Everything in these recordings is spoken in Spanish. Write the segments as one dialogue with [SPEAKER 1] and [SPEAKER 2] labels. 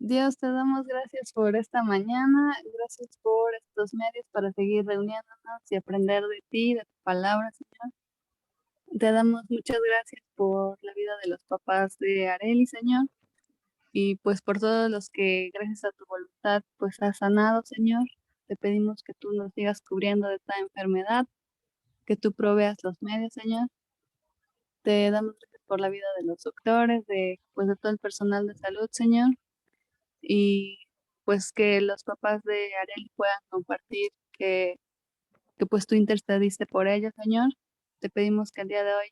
[SPEAKER 1] Dios, te damos gracias por esta mañana, gracias por estos medios para seguir reuniéndonos y aprender de ti, de tu palabra, Señor. Te damos muchas gracias por la vida de los papás de Arely, Señor, y pues por todos los que gracias a tu voluntad pues has sanado, Señor. Te pedimos que tú nos sigas cubriendo de esta enfermedad, que tú proveas los medios, Señor. Te damos gracias por la vida de los doctores, de pues de todo el personal de salud, Señor. Y pues que los papás de Arely puedan compartir que pues tú intercediste por ellos, Señor. Te pedimos que el día de hoy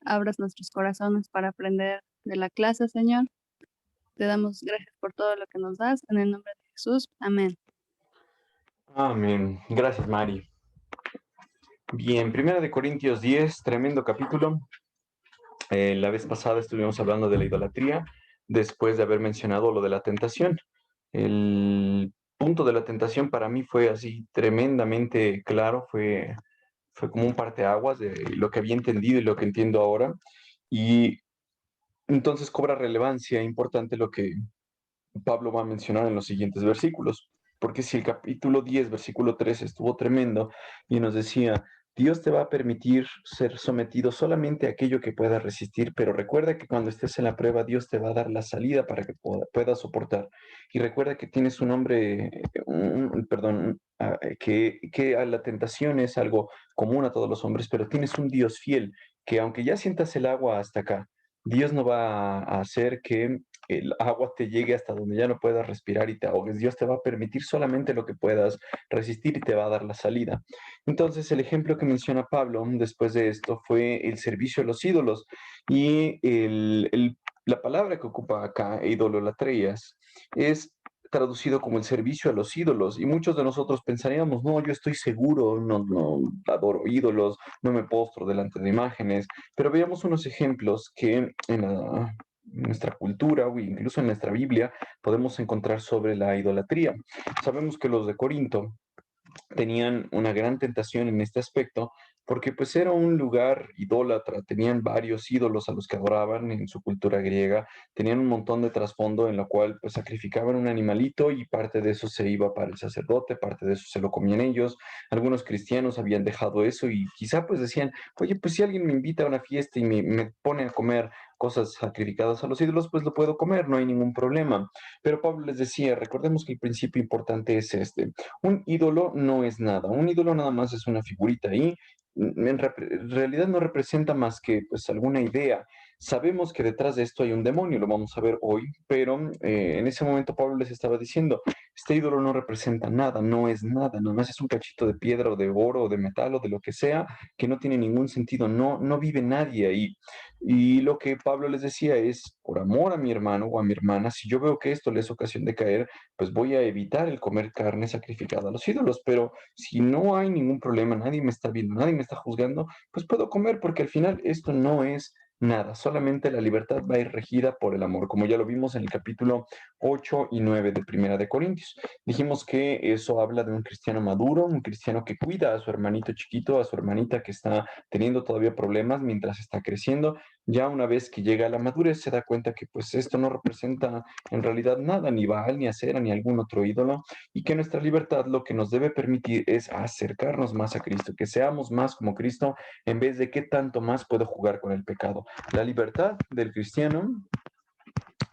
[SPEAKER 1] abras nuestros corazones para aprender de la clase, Señor. Te damos gracias por todo lo que nos das. En el nombre de Jesús. Amén.
[SPEAKER 2] Amén. Gracias, Mari. Bien, Primera de Corintios 10, tremendo capítulo. La vez pasada estuvimos hablando de la idolatría, después de haber mencionado lo de la tentación. El punto de la tentación para mí fue así tremendamente claro, fue como un parteaguas de lo que había entendido y lo que entiendo ahora. Y entonces cobra relevancia importante lo que Pablo va a mencionar en los siguientes versículos. Porque si el capítulo 10, versículo 3 estuvo tremendo y nos decía, Dios te va a permitir ser sometido solamente a aquello que puedas resistir, pero recuerda que cuando estés en la prueba, Dios te va a dar la salida para que puedas soportar. Y recuerda que tienes un hombre, perdón, que a la tentación es algo común a todos los hombres, pero tienes un Dios fiel, que aunque ya sientas el agua hasta acá, Dios no va a hacer que el agua te llegue hasta donde ya no puedas respirar y te ahogues. Dios te va a permitir solamente lo que puedas resistir y te va a dar la salida. Entonces, el ejemplo que menciona Pablo después de esto fue el servicio a los ídolos. Y la palabra que ocupa acá, idolatrías, es traducido como el servicio a los ídolos. Y muchos de nosotros pensaríamos, no, yo estoy seguro, no adoro ídolos, no me postro delante de imágenes. Pero veamos unos ejemplos que en nuestra cultura o incluso en nuestra Biblia podemos encontrar sobre la idolatría. Sabemos que los de Corinto tenían una gran tentación en este aspecto, porque pues era un lugar idólatra, tenían varios ídolos a los que adoraban en su cultura griega, tenían un montón de trasfondo en lo cual pues sacrificaban un animalito y parte de eso se iba para el sacerdote, parte de eso se lo comían ellos, algunos cristianos habían dejado eso y quizá pues decían, oye, pues si alguien me invita a una fiesta y me pone a comer cosas sacrificadas a los ídolos, pues lo puedo comer, no hay ningún problema. Pero Pablo les decía, recordemos que el principio importante es este. Un ídolo no es nada, un ídolo nada más es una figurita ahí, en realidad no representa más que pues alguna idea. Sabemos que detrás de esto hay un demonio, lo vamos a ver hoy, pero en ese momento Pablo les estaba diciendo, este ídolo no representa nada, no es nada, nada más es un cachito de piedra o de oro o de metal o de lo que sea, que no tiene ningún sentido, no vive nadie ahí. Y lo que Pablo les decía es, por amor a mi hermano o a mi hermana, si yo veo que esto les es ocasión de caer, pues voy a evitar el comer carne sacrificada a los ídolos, pero si no hay ningún problema, nadie me está viendo, nadie me está juzgando, pues puedo comer porque al final esto no es nada, solamente la libertad va a ir regida por el amor, como ya lo vimos en el capítulo 8 y 9 de Primera de Corintios. Dijimos que eso habla de un cristiano maduro, un cristiano que cuida a su hermanito chiquito, a su hermanita que está teniendo todavía problemas mientras está creciendo. Ya una vez que llega a la madurez se da cuenta que pues esto no representa en realidad nada, ni Baal, ni Acera, ni algún otro ídolo, y que nuestra libertad lo que nos debe permitir es acercarnos más a Cristo, que seamos más como Cristo, en vez de qué tanto más puedo jugar con el pecado. La libertad del cristiano,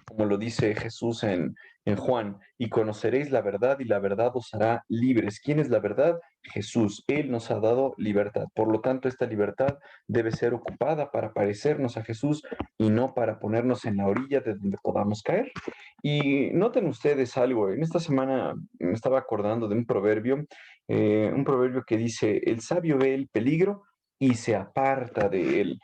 [SPEAKER 2] como lo dice Jesús en Juan, y conoceréis la verdad y la verdad os hará libres. ¿Quién es la verdad? Jesús. Él nos ha dado libertad. Por lo tanto, esta libertad debe ser ocupada para parecernos a Jesús y no para ponernos en la orilla de donde podamos caer. Y noten ustedes algo, en esta semana me estaba acordando de un proverbio que dice, el sabio ve el peligro y se aparta de él.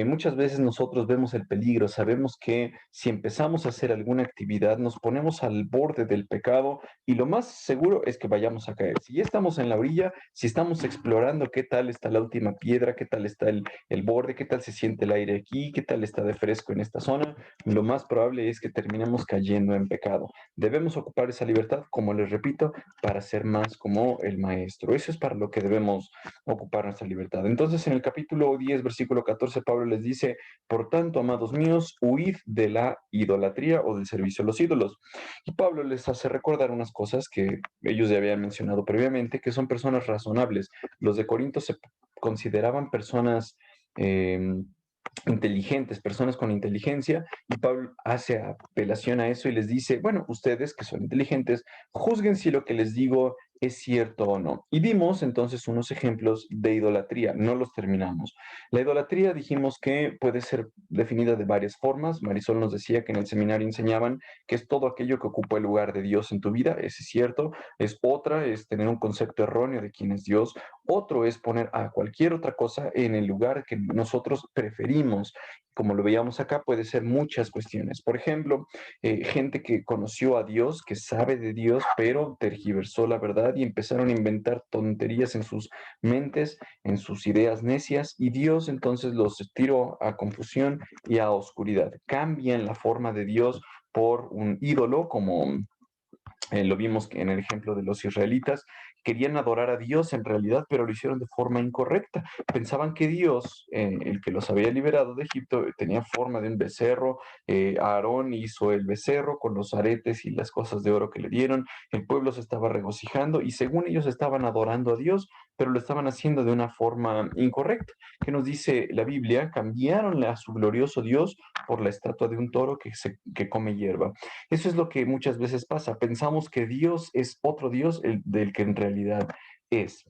[SPEAKER 2] Muchas veces nosotros vemos el peligro, sabemos que si empezamos a hacer alguna actividad nos ponemos al borde del pecado y lo más seguro es que vayamos a caer. Si ya estamos en la orilla, si estamos explorando qué tal está la última piedra, qué tal está el borde, qué tal se siente el aire aquí, qué tal está de fresco en esta zona, lo más probable es que terminemos cayendo en pecado. Debemos ocupar esa libertad, como les repito, para ser más como el maestro. Eso es para lo que debemos ocupar nuestra libertad. Entonces, en el capítulo 10, versículo 14 11 Pablo les dice, por tanto, amados míos, huid de la idolatría o del servicio a los ídolos. Y Pablo les hace recordar unas cosas que ellos ya habían mencionado previamente, que son personas razonables. Los de Corinto se consideraban personas inteligentes, personas con inteligencia, y Pablo hace apelación a eso y les dice, bueno, ustedes que son inteligentes, juzguen si lo que les digo es cierto o no. Y dimos entonces unos ejemplos de idolatría, no los terminamos. La idolatría dijimos que puede ser definida de varias formas. Marisol nos decía que en el seminario enseñaban que es todo aquello que ocupa el lugar de Dios en tu vida, eso es cierto. Es otra, es tener un concepto erróneo de quién es Dios. Otro es poner a cualquier otra cosa en el lugar que nosotros preferimos. Como lo veíamos acá, puede ser muchas cuestiones. Por ejemplo, gente que conoció a Dios, que sabe de Dios, pero tergiversó la verdad y empezaron a inventar tonterías en sus mentes, en sus ideas necias, y Dios entonces los tiró a confusión y a oscuridad. Cambian la forma de Dios por un ídolo, como lo vimos en el ejemplo de los israelitas, querían adorar a Dios en realidad, pero lo hicieron de forma incorrecta. Pensaban que Dios, el que los había liberado de Egipto, tenía forma de un becerro. Aarón hizo el becerro con los aretes y las cosas de oro que le dieron. El pueblo se estaba regocijando y según ellos estaban adorando a Dios, pero lo estaban haciendo de una forma incorrecta. ¿Qué nos dice la Biblia? Cambiaron a su glorioso Dios por la estatua de un toro que come hierba. Eso es lo que muchas veces pasa. Pensamos que Dios es otro Dios del que en realidad es.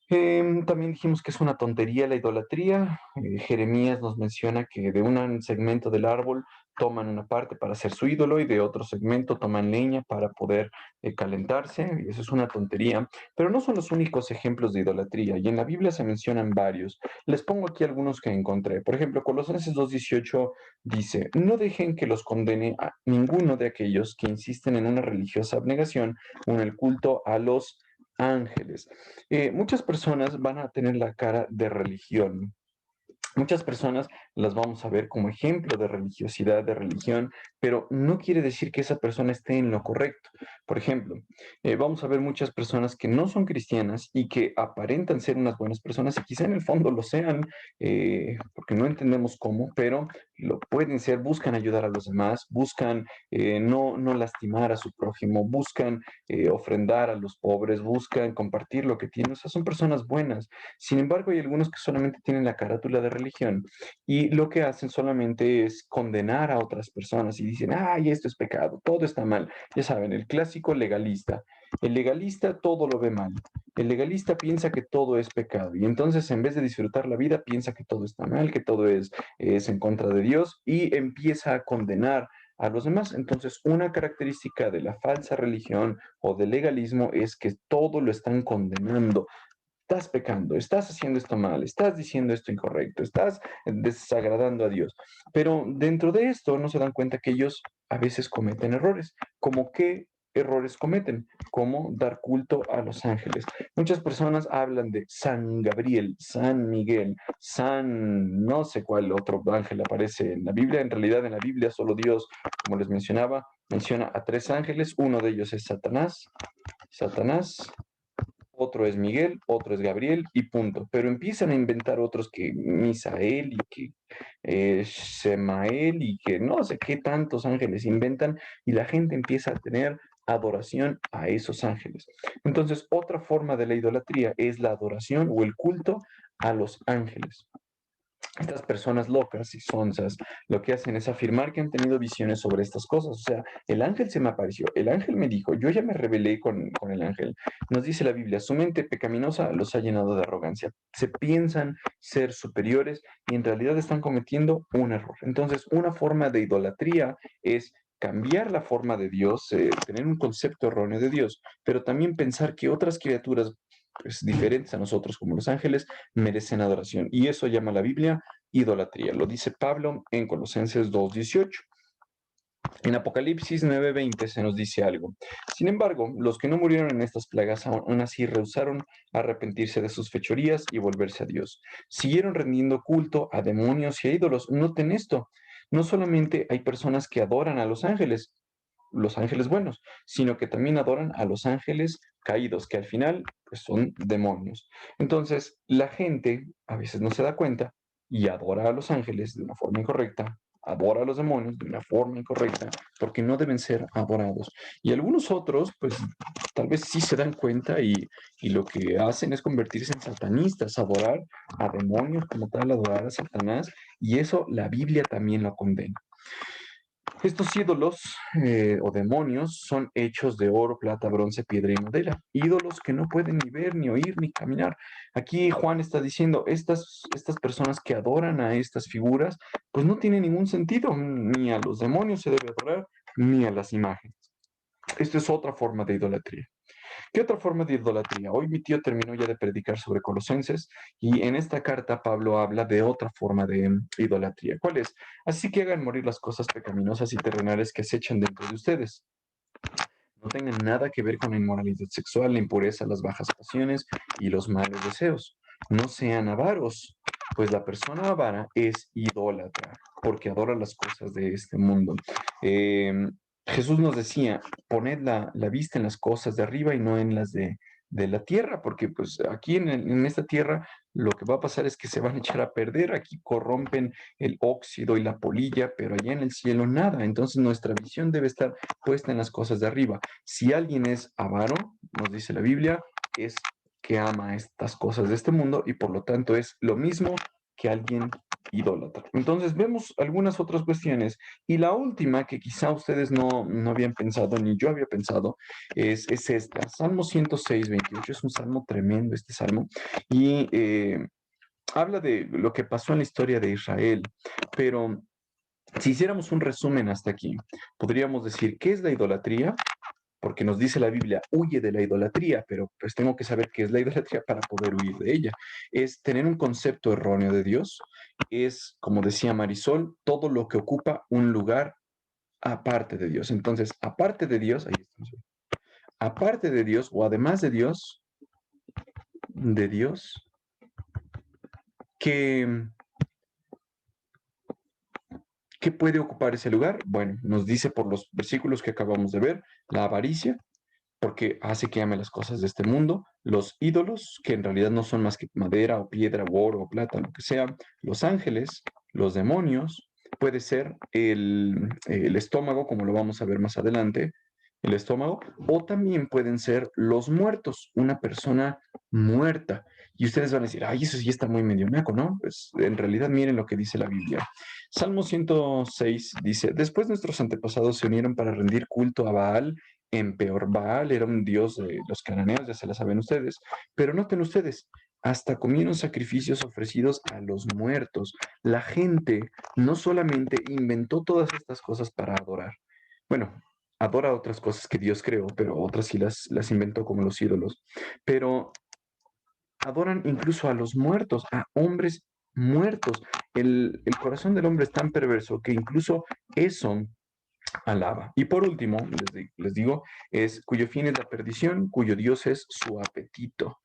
[SPEAKER 2] También dijimos que es una tontería la idolatría. Jeremías nos menciona que de un segmento del árbol toman una parte para hacer su ídolo y de otro segmento toman leña para poder calentarse. Y eso es una tontería. Pero no son los únicos ejemplos de idolatría. Y en la Biblia se mencionan varios. Les pongo aquí algunos que encontré. Por ejemplo, Colosenses 2:18 dice, no dejen que los condene a ninguno de aquellos que insisten en una religiosa abnegación o en el culto a los ángeles. Muchas personas van a tener la cara de religión. Muchas personas las vamos a ver como ejemplo de religiosidad, de religión, pero no quiere decir que esa persona esté en lo correcto. Por ejemplo, vamos a ver muchas personas que no son cristianas y que aparentan ser unas buenas personas y quizá en el fondo lo sean, porque no entendemos cómo, pero lo pueden ser, buscan ayudar a los demás, buscan no lastimar a su prójimo, buscan ofrendar a los pobres, buscan compartir lo que tienen. O sea, son personas buenas. Sin embargo, hay algunos que solamente tienen la carátula de religión y lo que hacen solamente es condenar a otras personas y dicen, ay, esto es pecado, todo está mal. Ya saben, el clásico legalista. El legalista todo lo ve mal. El legalista piensa que todo es pecado y entonces en vez de disfrutar la vida piensa que todo está mal, que todo es en contra de Dios y empieza a condenar a los demás. Entonces, una característica de la falsa religión o del legalismo es que todo lo están condenando. Estás pecando, estás haciendo esto mal, estás diciendo esto incorrecto, estás desagradando a Dios. Pero dentro de esto no se dan cuenta que ellos a veces cometen errores. ¿Como qué errores cometen? Como dar culto a los ángeles. Muchas personas hablan de San Gabriel, San Miguel, San no sé cuál otro ángel aparece en la Biblia. En realidad en la Biblia solo Dios, como les mencionaba, menciona a tres ángeles. Uno de ellos es Satanás, otro es Miguel, otro es Gabriel y punto. Pero empiezan a inventar otros que Misael y que Semael y que no sé qué tantos ángeles inventan y la gente empieza a tener adoración a esos ángeles. Entonces, otra forma de la idolatría es la adoración o el culto a los ángeles. Estas personas locas y sonzas lo que hacen es afirmar que han tenido visiones sobre estas cosas. O sea, el ángel se me apareció, el ángel me dijo, yo ya me rebelé con el ángel. Nos dice la Biblia, su mente pecaminosa los ha llenado de arrogancia. Se piensan ser superiores y en realidad están cometiendo un error. Entonces, una forma de idolatría es cambiar la forma de Dios, tener un concepto erróneo de Dios, pero también pensar que otras criaturas pues, diferentes a nosotros, como los ángeles, merecen adoración. Y eso llama la Biblia idolatría. Lo dice Pablo en Colosenses 2:18. En Apocalipsis 9:20 se nos dice algo. Sin embargo, los que no murieron en estas plagas aún así rehusaron arrepentirse de sus fechorías y volverse a Dios. Siguieron rendiendo culto a demonios y a ídolos. Noten esto. No solamente hay personas que adoran a los ángeles buenos, sino que también adoran a los ángeles caídos, que al final pues, son demonios. Entonces, la gente a veces no se da cuenta, y adora a los ángeles de una forma incorrecta, adora a los demonios de una forma incorrecta, porque no deben ser adorados. Y algunos otros, pues tal vez sí se dan cuenta y lo que hacen es convertirse en satanistas, adorar a demonios como tal, adorar a Satanás, y eso la Biblia también lo condena. Estos ídolos o demonios son hechos de oro, plata, bronce, piedra y madera. Ídolos que no pueden ni ver, ni oír, ni caminar. Aquí Juan está diciendo, estas personas que adoran a estas figuras, pues no tiene ningún sentido. Ni a los demonios se debe adorar, ni a las imágenes. Esto es otra forma de idolatría. ¿Qué otra forma de idolatría? Hoy mi tío terminó ya de predicar sobre Colosenses y en esta carta Pablo habla de otra forma de idolatría. ¿Cuál es? Así que hagan morir las cosas pecaminosas y terrenales que acechan dentro de ustedes. No tengan nada que ver con la inmoralidad sexual, la impureza, las bajas pasiones y los malos deseos. No sean avaros, pues la persona avara es idólatra, porque adora las cosas de este mundo. Jesús nos decía, poned la vista en las cosas de arriba y no en las de la tierra, porque pues aquí en esta tierra lo que va a pasar es que se van a echar a perder, aquí corrompen el óxido y la polilla, pero allá en el cielo nada. Entonces nuestra visión debe estar puesta en las cosas de arriba. Si alguien es avaro, nos dice la Biblia, es que ama estas cosas de este mundo y por lo tanto es lo mismo que alguien idólatra. Entonces vemos algunas otras cuestiones y la última que quizá ustedes no habían pensado, ni yo había pensado, es esta. Salmo 106, 28, es un salmo tremendo este salmo y habla de lo que pasó en la historia de Israel, pero si hiciéramos un resumen hasta aquí, podríamos decir, ¿qué es la idolatría? Porque nos dice la Biblia, huye de la idolatría, pero pues tengo que saber qué es la idolatría para poder huir de ella. Es tener un concepto erróneo de Dios, es, como decía Marisol, todo lo que ocupa un lugar aparte de Dios. Entonces, aparte de Dios, ahí estamos, aparte de Dios o además de Dios, que ¿qué puede ocupar ese lugar? Bueno, nos dice por los versículos que acabamos de ver, la avaricia, porque hace que ame las cosas de este mundo, los ídolos, que en realidad no son más que madera o piedra o oro o plata, lo que sea, los ángeles, los demonios, puede ser el estómago, como lo vamos a ver más adelante, el estómago, o también pueden ser los muertos, una persona muerta. Y ustedes van a decir, ay, eso sí está muy medionaco, ¿no? Pues en realidad miren lo que dice la Biblia. Salmo 106 dice, después nuestros antepasados se unieron para rendir culto a Baal en peor. Baal era un dios de los cananeos, ya se la saben ustedes, pero noten ustedes, hasta comieron sacrificios ofrecidos a los muertos. La gente no solamente inventó todas estas cosas para adorar, bueno, adora otras cosas que Dios creó, pero otras sí las inventó como los ídolos, pero adoran incluso a los muertos, a hombres muertos. El corazón del hombre es tan perverso que incluso eso alaba. Y por último, les digo, es cuyo fin es la perdición, cuyo Dios es su apetito.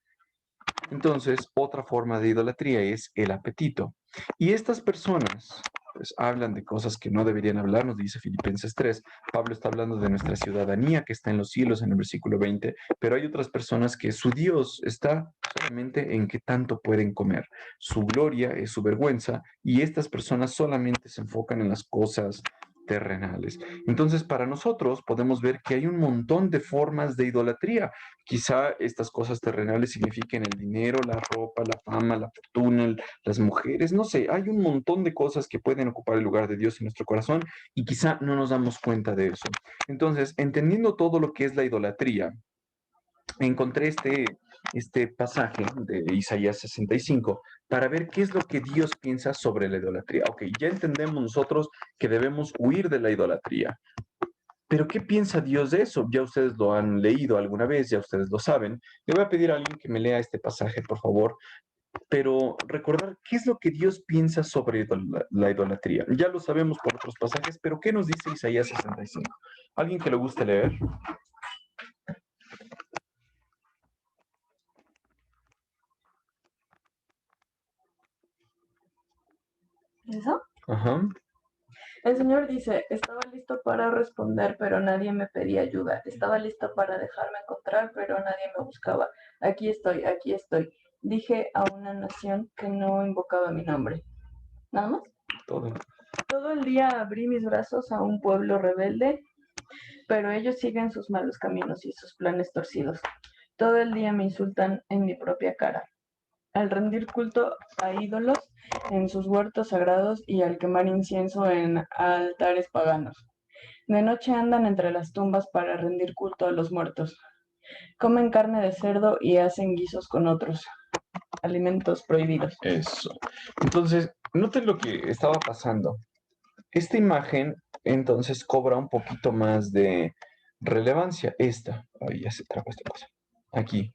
[SPEAKER 2] Entonces, otra forma de idolatría es el apetito. Y estas personas pues, hablan de cosas que no deberían hablar, nos dice Filipenses 3. Pablo está hablando de nuestra ciudadanía que está en los cielos en el versículo 20, pero hay otras personas que su Dios está solamente en qué tanto pueden comer. Su gloria es su vergüenza y estas personas solamente se enfocan en las cosas terrenales. Entonces, para nosotros podemos ver que hay un montón de formas de idolatría. Quizá estas cosas terrenales signifiquen el dinero, la ropa, la fama, la fortuna, las mujeres, no sé, hay un montón de cosas que pueden ocupar el lugar de Dios en nuestro corazón y quizá no nos damos cuenta de eso. Entonces, entendiendo todo lo que es la idolatría, encontré este pasaje de Isaías 65 para ver qué es lo que Dios piensa sobre la idolatría. Ok, ya entendemos nosotros que debemos huir de la idolatría. Pero ¿qué piensa Dios de eso? Ya ustedes lo han leído alguna vez, ya ustedes lo saben. Le voy a pedir a alguien que me lea este pasaje, por favor, pero recordar qué es lo que Dios piensa sobre la idolatría. Ya lo sabemos por otros pasajes, pero ¿qué nos dice Isaías 65? ¿Alguien que le guste leer?
[SPEAKER 3] ¿Eso?
[SPEAKER 2] Ajá.
[SPEAKER 3] El Señor dice, estaba listo para responder, pero nadie me pedía ayuda. Estaba listo para dejarme encontrar, pero nadie me buscaba. Aquí estoy, aquí estoy. Dije a una nación que no invocaba mi nombre. ¿Nada más?
[SPEAKER 2] Todo.
[SPEAKER 3] Todo el día abrí mis brazos a un pueblo rebelde, pero ellos siguen sus malos caminos y sus planes torcidos. Todo el día me insultan en mi propia cara. Al rendir culto a ídolos en sus huertos sagrados y al quemar incienso en altares paganos. De noche andan entre las tumbas para rendir culto a los muertos. Comen carne de cerdo y hacen guisos con otros alimentos prohibidos.
[SPEAKER 2] Eso. Entonces, noten lo que estaba pasando. Esta imagen, entonces, cobra un poquito más de relevancia. Ahí ya se trabó esta cosa. Aquí.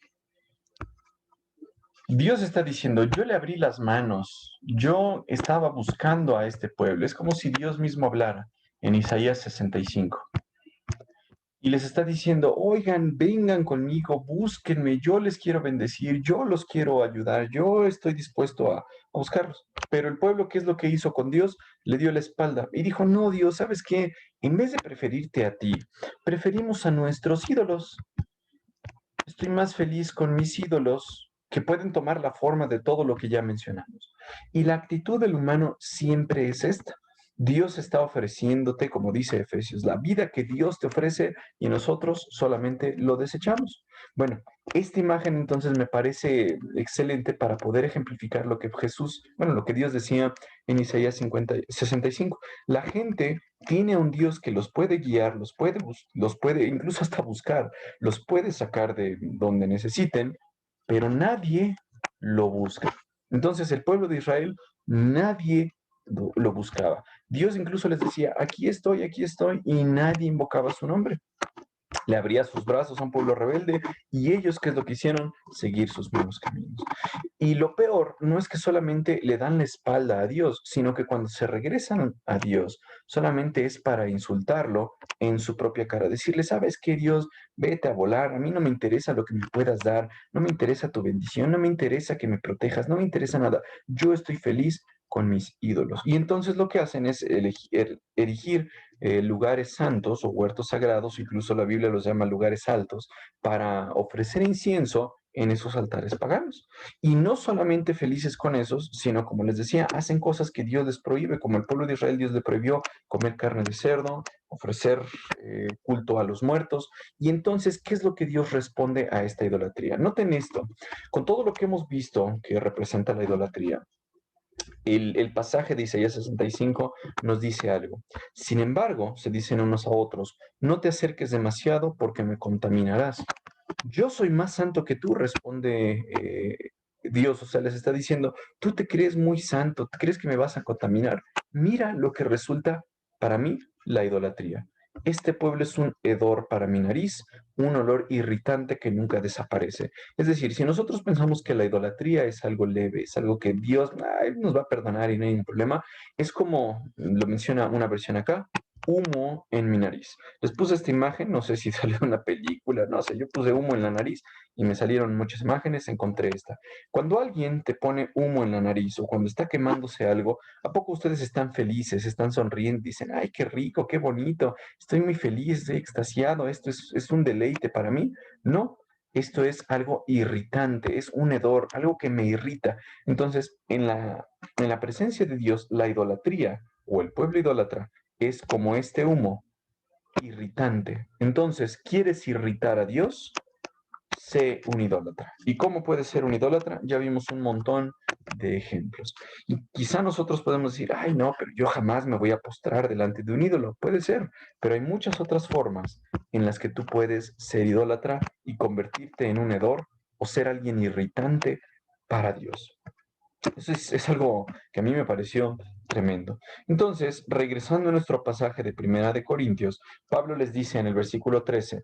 [SPEAKER 2] Dios está diciendo, yo le abrí las manos, yo estaba buscando a este pueblo. Es como si Dios mismo hablara en Isaías 65. Y les está diciendo, oigan, vengan conmigo, búsquenme, yo les quiero bendecir, yo los quiero ayudar, yo estoy dispuesto a buscarlos. Pero el pueblo, ¿qué es lo que hizo con Dios? Le dio la espalda y dijo, no, Dios, ¿sabes qué? En vez de preferirte a ti, preferimos a nuestros ídolos. Estoy más feliz con mis ídolos que pueden tomar la forma de todo lo que ya mencionamos. Y la actitud del humano siempre es esta. Dios está ofreciéndote, como dice Efesios, la vida que Dios te ofrece y nosotros solamente lo desechamos. Bueno, esta imagen entonces me parece excelente para poder ejemplificar lo que lo que Dios decía en Isaías 65. La gente tiene a un Dios que los puede guiar, los puede incluso hasta buscar, los puede sacar de donde necesiten, pero nadie lo busca. Entonces el pueblo de Israel, nadie lo buscaba. Dios incluso les decía, aquí estoy, y nadie invocaba su nombre. Le abría sus brazos a un pueblo rebelde y ellos, ¿qué es lo que hicieron? Seguir sus malos caminos. Y lo peor no es que solamente le dan la espalda a Dios, sino que cuando se regresan a Dios, solamente es para insultarlo en su propia cara. Decirle, ¿sabes qué, Dios? Vete a volar, a mí no me interesa lo que me puedas dar, no me interesa tu bendición, no me interesa que me protejas, no me interesa nada. Yo estoy feliz con mis ídolos. Y entonces lo que hacen es erigir lugares santos o huertos sagrados, incluso la Biblia los llama lugares altos, para ofrecer incienso en esos altares paganos. Y no solamente felices con esos, sino como les decía, hacen cosas que Dios les prohíbe, como el pueblo de Israel, Dios le prohibió comer carne de cerdo, ofrecer culto a los muertos. Y entonces, ¿qué es lo que Dios responde a esta idolatría? Noten esto, con todo lo que hemos visto que representa la idolatría, el pasaje de Isaías 65 nos dice algo. Sin embargo, se dicen unos a otros, no te acerques demasiado porque me contaminarás. Yo soy más santo que tú, responde Dios. O sea, les está diciendo, tú te crees muy santo, te crees que me vas a contaminar. Mira lo que resulta para mí la idolatría. Este pueblo es un hedor para mi nariz, un olor irritante que nunca desaparece. Es decir, si nosotros pensamos que la idolatría es algo leve, es algo que Dios nos va a perdonar y no hay ningún problema, es como lo menciona una versión acá, humo en mi nariz. Les puse esta imagen, no sé si salió en una película, no sé, yo puse humo en la nariz y me salieron muchas imágenes, encontré esta. Cuando alguien te pone humo en la nariz o cuando está quemándose algo, ¿a poco ustedes están felices, están sonriendo, dicen, ay, qué rico, qué bonito, estoy muy feliz, estoy extasiado, esto es un deleite para mí? No, esto es algo irritante, es un hedor, algo que me irrita. Entonces, en la presencia de Dios, la idolatría o el pueblo idólatra es como este humo irritante. Entonces, ¿quieres irritar a Dios? Sé un idólatra. ¿Y cómo puedes ser un idólatra? Ya vimos un montón de ejemplos. Y quizá nosotros podemos decir, ay, no, pero yo jamás me voy a postrar delante de un ídolo. Puede ser, pero hay muchas otras formas en las que tú puedes ser idólatra y convertirte en un hedor o ser alguien irritante para Dios. Eso es algo que a mí me pareció tremendo. Entonces, regresando a nuestro pasaje de Primera de Corintios, Pablo les dice en el versículo 13,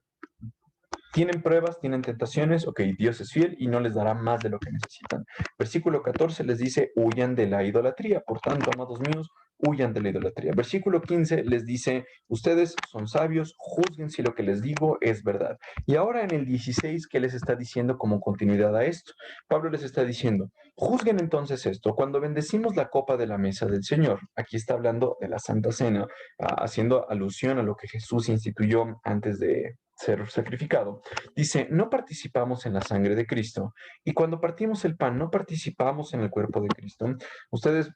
[SPEAKER 2] tienen pruebas, tienen tentaciones, ok, Dios es fiel y no les dará más de lo que necesitan. Versículo 14 les dice, huyan de la idolatría. Por tanto, amados míos, huyan de la idolatría. Versículo 15 les dice, ustedes son sabios, juzguen si lo que les digo es verdad. Y ahora en el 16, ¿qué les está diciendo como continuidad a esto? Pablo les está diciendo, juzguen entonces esto, cuando bendecimos la copa de la mesa del Señor, aquí está hablando de la Santa Cena, haciendo alusión a lo que Jesús instituyó antes de ser sacrificado. Dice, no participamos en la sangre de Cristo y cuando partimos el pan no participamos en el cuerpo de Cristo. Ustedes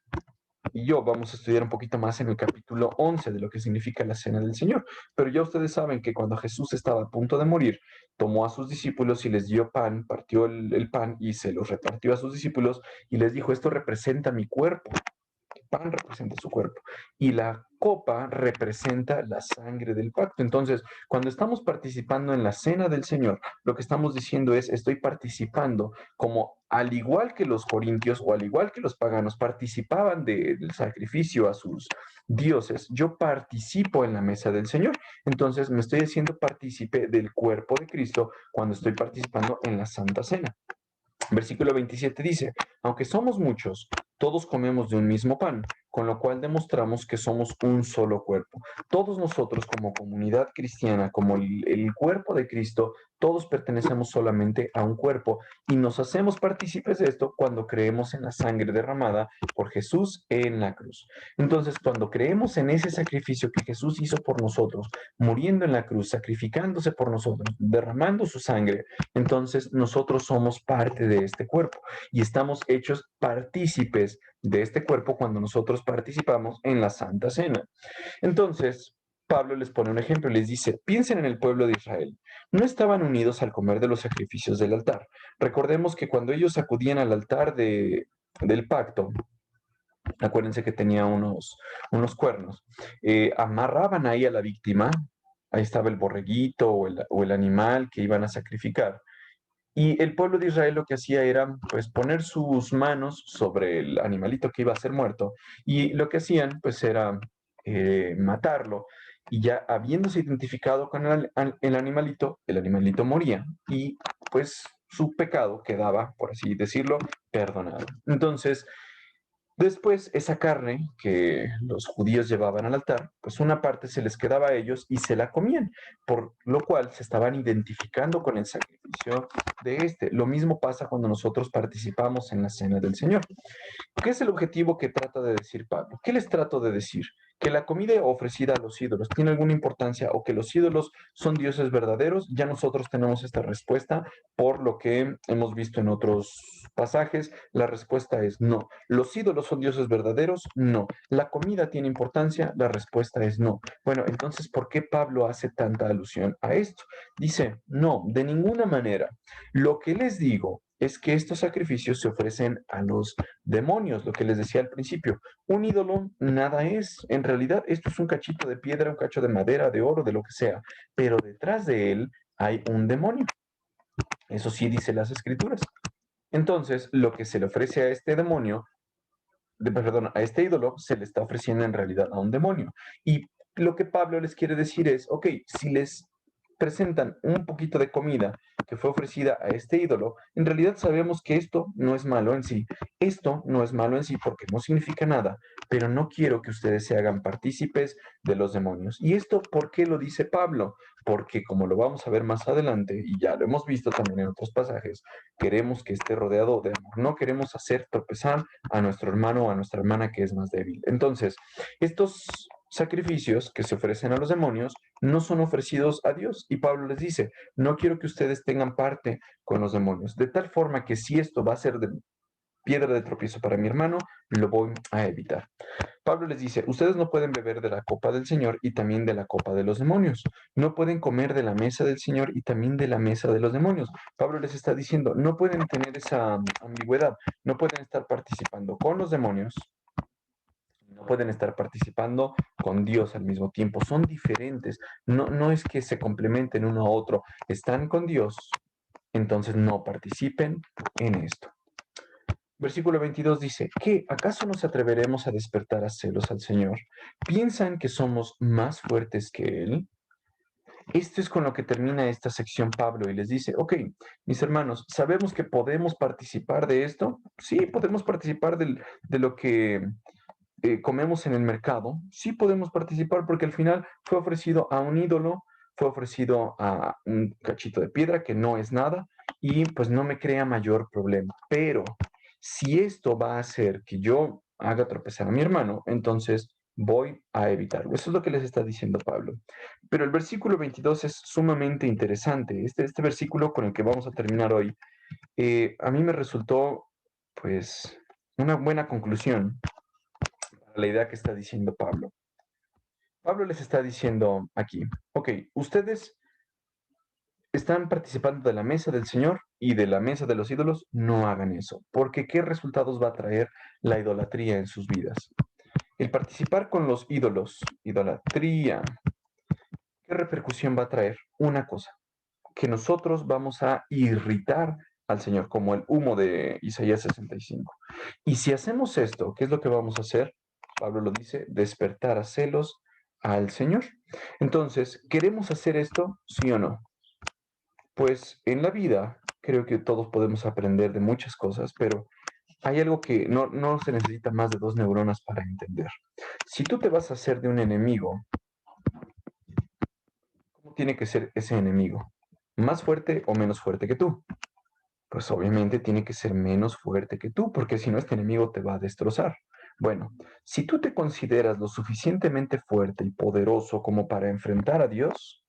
[SPEAKER 2] y yo vamos a estudiar un poquito más en el capítulo 11 de lo que significa la cena del Señor. Pero ya ustedes saben que cuando Jesús estaba a punto de morir, tomó a sus discípulos y les dio pan, partió el pan y se los repartió a sus discípulos y les dijo, esto representa mi cuerpo. El pan representa su cuerpo y la copa representa la sangre del pacto. Entonces, cuando estamos participando en la cena del Señor, lo que estamos diciendo es, estoy participando como al igual que los corintios o al igual que los paganos participaban del sacrificio a sus dioses, yo participo en la mesa del Señor. Entonces, me estoy haciendo partícipe del cuerpo de Cristo cuando estoy participando en la Santa Cena. Versículo 27 dice, aunque somos muchos, todos comemos de un mismo pan, con lo cual demostramos que somos un solo cuerpo. Todos nosotros como comunidad cristiana, como el cuerpo de Cristo, todos pertenecemos solamente a un cuerpo y nos hacemos partícipes de esto cuando creemos en la sangre derramada por Jesús en la cruz. Entonces, cuando creemos en ese sacrificio que Jesús hizo por nosotros, muriendo en la cruz, sacrificándose por nosotros, derramando su sangre, entonces nosotros somos parte de este cuerpo y estamos hechos partícipes de este cuerpo cuando nosotros participamos en la Santa Cena. Entonces, Pablo les pone un ejemplo y les dice, piensen en el pueblo de Israel. No estaban unidos al comer de los sacrificios del altar. Recordemos que cuando ellos acudían al altar del pacto, acuérdense que tenía unos cuernos, amarraban ahí a la víctima, ahí estaba el borreguito o el animal que iban a sacrificar. Y el pueblo de Israel lo que hacía era, pues, poner sus manos sobre el animalito que iba a ser muerto. Y lo que hacían, pues, era matarlo. Y ya habiéndose identificado con el animalito moría. Y, pues, su pecado quedaba, por así decirlo, perdonado. Entonces, después, esa carne que los judíos llevaban al altar, pues una parte se les quedaba a ellos y se la comían, por lo cual se estaban identificando con el sacrificio de este. Lo mismo pasa cuando nosotros participamos en la cena del Señor. ¿Qué es el objetivo que trata de decir Pablo? ¿Qué les trato de decir? Que la comida ofrecida a los ídolos tiene alguna importancia o que los ídolos son dioses verdaderos. Ya nosotros tenemos esta respuesta por lo que hemos visto en otros pasajes. La respuesta es no. ¿Los ídolos son dioses verdaderos? No. ¿La comida tiene importancia? La respuesta es no. Bueno, entonces, ¿por qué Pablo hace tanta alusión a esto? Dice, no, de ninguna manera. Lo que les digo es que estos sacrificios se ofrecen a los demonios, lo que les decía al principio. Un ídolo nada es. En realidad, esto es un cachito de piedra, un cacho de madera, de oro, de lo que sea. Pero detrás de él hay un demonio. Eso sí dice las escrituras. Entonces, lo que se le ofrece a este demonio, perdón, a este ídolo, se le está ofreciendo en realidad a un demonio. Y lo que Pablo les quiere decir es, ok, si les presentan un poquito de comida que fue ofrecida a este ídolo, en realidad sabemos que esto no es malo en sí. Esto no es malo en sí porque no significa nada, pero no quiero que ustedes se hagan partícipes de los demonios. ¿Y esto por qué lo dice Pablo? Porque como lo vamos a ver más adelante, y ya lo hemos visto también en otros pasajes, queremos que esté rodeado de amor. No queremos hacer tropezar a nuestro hermano o a nuestra hermana que es más débil. Entonces, estos sacrificios que se ofrecen a los demonios no son ofrecidos a Dios. Y Pablo les dice, no quiero que ustedes tengan parte con los demonios. De tal forma que si esto va a ser de piedra de tropiezo para mi hermano, lo voy a evitar. Pablo les dice, ustedes no pueden beber de la copa del Señor y también de la copa de los demonios. No pueden comer de la mesa del Señor y también de la mesa de los demonios. Pablo les está diciendo, no pueden tener esa ambigüedad, no pueden estar participando con los demonios, no pueden estar participando con Dios al mismo tiempo. Son diferentes. No es que se complementen uno a otro. Están con Dios, entonces no participen en esto. Versículo 22 dice, ¿qué? ¿Acaso nos atreveremos a despertar a celos al Señor? ¿Piensan que somos más fuertes que Él? Esto es con lo que termina esta sección Pablo y les dice, ok, mis hermanos, ¿sabemos que podemos participar de esto? Sí, podemos participar de lo que comemos en el mercado. Sí podemos participar porque al final fue ofrecido a un ídolo, fue ofrecido a un cachito de piedra que no es nada y pues no me crea mayor problema. Pero si esto va a hacer que yo haga tropezar a mi hermano, entonces voy a evitarlo. Eso es lo que les está diciendo Pablo. Pero el versículo 22 es sumamente interesante. Este versículo con el que vamos a terminar hoy, a mí me resultó, pues, una buena conclusión la idea que está diciendo Pablo. Pablo les está diciendo aquí, ok, ustedes están participando de la mesa del Señor y de la mesa de los ídolos, no hagan eso, porque ¿qué resultados va a traer la idolatría en sus vidas? El participar con los ídolos, idolatría, ¿qué repercusión va a traer? Una cosa, que nosotros vamos a irritar al Señor, como el humo de Isaías 65. Y si hacemos esto, ¿qué es lo que vamos a hacer? Pablo lo dice, despertar a celos al Señor. Entonces, ¿queremos hacer esto? ¿Sí o no? Pues en la vida creo que todos podemos aprender de muchas cosas, pero hay algo que no se necesita más de 2 neuronas para entender. Si tú te vas a hacer de un enemigo, ¿cómo tiene que ser ese enemigo? ¿Más fuerte o menos fuerte que tú? Pues obviamente tiene que ser menos fuerte que tú, porque si no, este enemigo te va a destrozar. Bueno, si tú te consideras lo suficientemente fuerte y poderoso como para enfrentar a Dios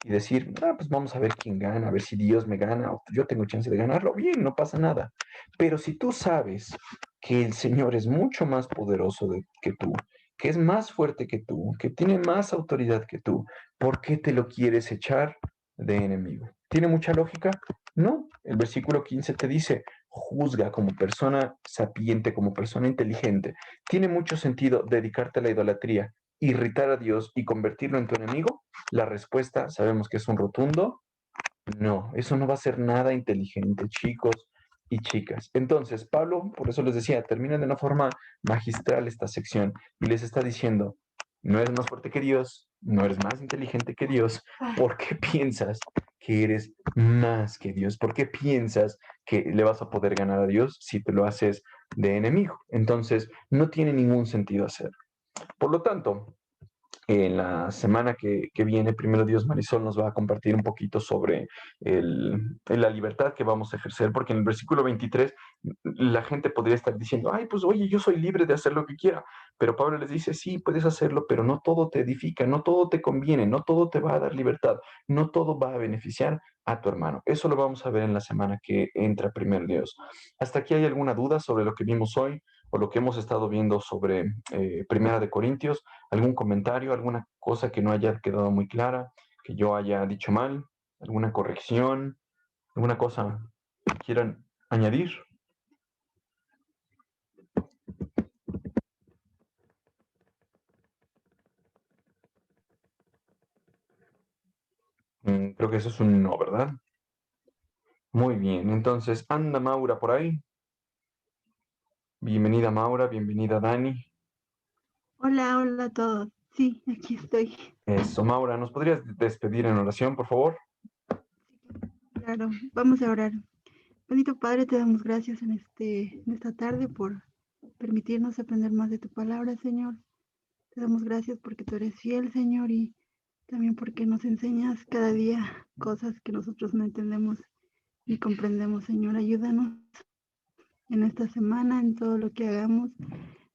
[SPEAKER 2] y decir, pues vamos a ver quién gana, a ver si Dios me gana o yo tengo chance de ganarlo, bien, no pasa nada. Pero si tú sabes que el Señor es mucho más poderoso que tú, que es más fuerte que tú, que tiene más autoridad que tú, ¿por qué te lo quieres echar de enemigo? ¿Tiene mucha lógica? No, el versículo 15 te dice, juzga como persona sapiente, como persona inteligente. ¿Tiene mucho sentido dedicarte a la idolatría, irritar a Dios y convertirlo en tu enemigo? La respuesta sabemos que es un rotundo no. Eso no va a ser nada inteligente, chicos y chicas. Entonces, Pablo, por eso les decía, termina de una forma magistral esta sección y les está diciendo, no eres más fuerte que Dios, no eres más inteligente que Dios. ¿Por qué piensas que eres más que Dios? ¿Por qué piensas que le vas a poder ganar a Dios si te lo haces de enemigo? Entonces, no tiene ningún sentido hacerlo. Por lo tanto, en la semana que viene, primero Dios, Marisol nos va a compartir un poquito sobre la libertad que vamos a ejercer, porque en el versículo 23 la gente podría estar diciendo, ay, pues oye, yo soy libre de hacer lo que quiera, pero Pablo les dice, sí, puedes hacerlo, pero no todo te edifica, no todo te conviene, no todo te va a dar libertad, no todo va a beneficiar a tu hermano. Eso lo vamos a ver en la semana que entra, primero Dios. ¿Hasta aquí hay alguna duda sobre lo que vimos hoy o lo que hemos estado viendo sobre Primera de Corintios? ¿Algún comentario, alguna cosa que no haya quedado muy clara, que yo haya dicho mal, alguna corrección, alguna cosa que quieran añadir? Creo que eso es un no, ¿verdad? Muy bien, entonces anda Maura por ahí. Bienvenida Maura, bienvenida Dani.
[SPEAKER 4] Hola, hola a todos. Sí, aquí estoy.
[SPEAKER 2] Eso, Maura, ¿nos podrías despedir en oración, por favor?
[SPEAKER 4] Claro, vamos a orar. Bendito Padre, te damos gracias en esta tarde por permitirnos aprender más de tu palabra, Señor. Te damos gracias porque tú eres fiel, Señor, y también porque nos enseñas cada día cosas que nosotros no entendemos ni comprendemos, Señor. Ayúdanos en esta semana, en todo lo que hagamos.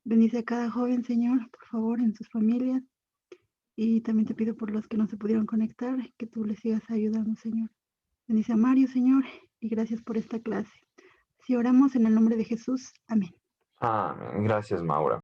[SPEAKER 4] Bendice a cada joven, Señor, por favor, en sus familias. Y también te pido por los que no se pudieron conectar, que tú les sigas ayudando, Señor. Bendice a Mario, Señor, y gracias por esta clase. Si oramos en el nombre de Jesús, amén.
[SPEAKER 2] Amén. Gracias, Maura.